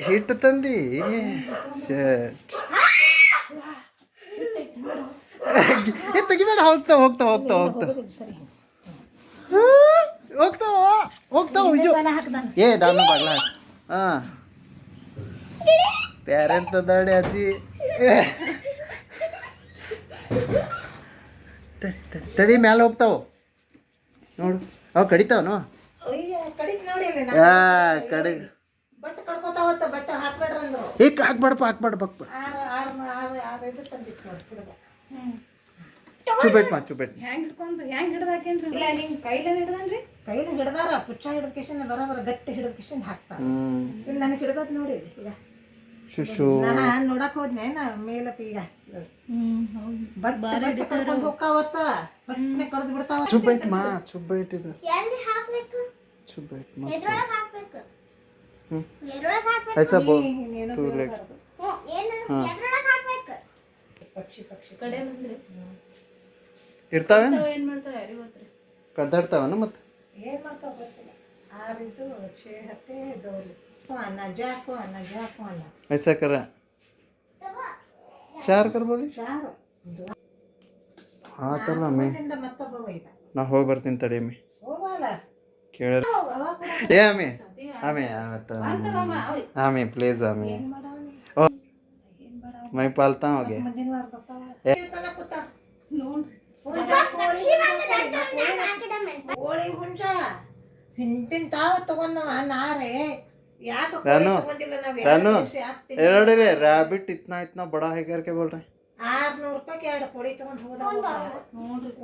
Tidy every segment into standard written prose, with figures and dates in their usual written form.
ಹಿಟ್ಟು ತಂದಿ ಶಟ್ ತೆಗಿಬೇಡ. ಹೋಗ್ತಾವ ಹೋಗ್ತಾವ ಹೋಗ್ತಾವ ಹೋಗ್ತಾವ ಹೋಗ್ತಾವ ಹೋಗ್ತಾವ ವಿಜು. ದಾನು ಬಾಗ್ಲ ಹಾಂ ಪ್ಯಾರೆಂಟ್ ತದಾಡಿ ಅಜ್ಜಿ. ತಡಿ ಮ್ಯಾಲೆ ಹೋಗ್ತಾವ ನೋಡು. ಅವು ಕಡಿತಾವನು ಕಡಿ ಈಗ ಹಾಕ್ಬೇಡಪ್ಪ ಹಾಕ್ಬೇಡ ಚುಬೇಟ್ ಕೈಲಿ ಹಿಡ್ದಾರ ಪುಚ್ಚ ಹಿಡಿದ ಕಿಶನ್ ಬರೋಬರ ಗಟ್ಟಿ ಹಿಡಿದ ಕಿಶನ್ ಹಾಕ್ತಾರ. ಇಲ್ಲಿ ನನಗೆ ಹಿಡ್ದದ್ ನೋಡಿ ಈಗ ನಾನು ನೋಡಕ್ ಹೋದ್ನೆ ನಾ ಮೇಲಪ್ಪ ಈಗ ಕರ್ಕೊಂಡು ಹೋಗ್ತಾವತ್ತ ಬಟ್ಟೆ ಕಡ್ದು ಬಿಡ್ತಾವ. ಚುಬೇಟ್ ಇದು ಚುಬೇಟ್ ऐसा बोल तू लेट ಇರ್ತಾವೆ ಕದ್ದಾಡ್ತಾವನ ಮತ್ತೆ ಏನ್ ಮಾಡ್ತಾವ ಗೊತ್ತಿಲ್ಲ. ಆರಿದು ಹತ್ತೆ ದೋರಿ ಅನ್ನ ಜಾಕು ಅನ್ನ ऐसा कर चार कर बोली हाँ तಲ್ಲ ಮೇ ನಾ ಹೋಗಿ ಬರ್ತೀನಿ ತಡಿ ಮೇ ಕೇಳ ಏ आमी प्लीज आमी मैं पालता हूँ आगे रैबिट इतना इतना बड़ा है करके बोल रहे 600 ರೂಪಾಯಿ ಎರಡು ಕೋಳಿ ತಗೊಂಡು ಹೋದ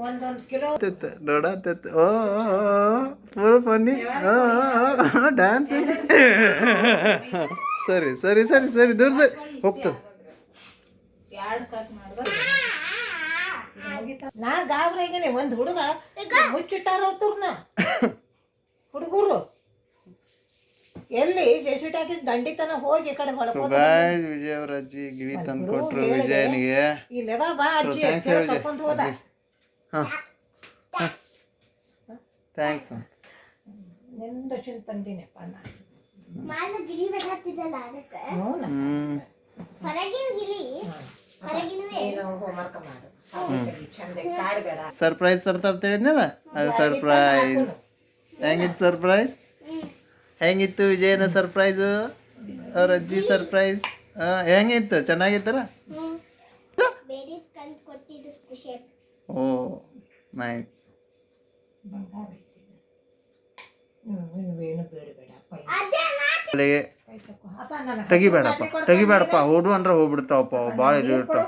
ಒಂದೊಂದು ಕಿಲೋ ನೋಡತ್ತೆ. ಓ ಪೂರ ಫನ್ನಿ ಡ್ಯಾನ್ಸ್. ಸರಿ ಸರಿ ಸರಿ ಸರಿ ದೂರ ಸರಿ ಹೋಗ್ತದೆ. ನಾ ಗಾಬ್ರಾಗೇನೆ ಒಂದು ಹುಡುಗ ಮುಚ್ಚಿಟ್ಟಾರ ಅವ್ತರ್ನ ಹುಡುಗರು ಎಲ್ಲಿ ಜೆಸಿಟ್ ಹಾಕಿ ದಂಡಿತನ ಹೋಗಿ ಈ ಕಡೆ ಗಾಯ್ಸ್ ವಿಜಯ್ ಅವ್ರ ಅಜ್ಜಿ ಗಿಳಿ ತಂದು ಕೊಟ್ರು ವಿಜಯನಿಗೆ. ಇಲ್ಲದ ಬಾ ಅಜ್ಜಿ ಕರ್ಕೊಂಡು ಹೋದ. ಥ್ಯಾಂಕ್ಸ್ ನಿಂದ ಚಿಂತಂದಿನಪ್ಪ ನಾನು ಗಿಳಿ ಬಿಡಾತಿದ್ದಲ್ಲ ಅದಕ್ಕೆ ಹೊರಗಿನ ಗಿಳಿ ಹೊರಗಿನವೇ ಏನೋ ಹೋಮ್ವರ್ಕ್ ಮಾಡು ಚಂದ ಕಾಡಬೇಡ. ಸರ್ಪ್ರೈಸ್ ತರ್ತಾರ ಹೇಳಿದ್ನಲ್ಲ ಅದು ಸರ್ಪ್ರೈಸ್. ಹೆಂಗಿತ್ತು ಸರ್ಪ್ರೈಸ್? ಹೆಂಗಿತ್ತು ವಿಜಯನ ಸರ್ಪ್ರೈಸು ಅವ್ರ ಅಜ್ಜಿ ಸರ್ಪ್ರೈಸ್? ಹೆಂಗಿತ್ತು? ಚೆನ್ನಾಗಿತ್ತಲ್ಲ? ಓ ನೈಸ್. ತೆಗಿಬೇಡಪ್ಪ ತೆಗಿಬೇಡಪ್ಪ. ಹೋಡು ಅಂದ್ರೆ ಹೋಗ್ಬಿಡ್ತಾವಪ್ಪ ಭಾಳ ಇರ್ತಾವ.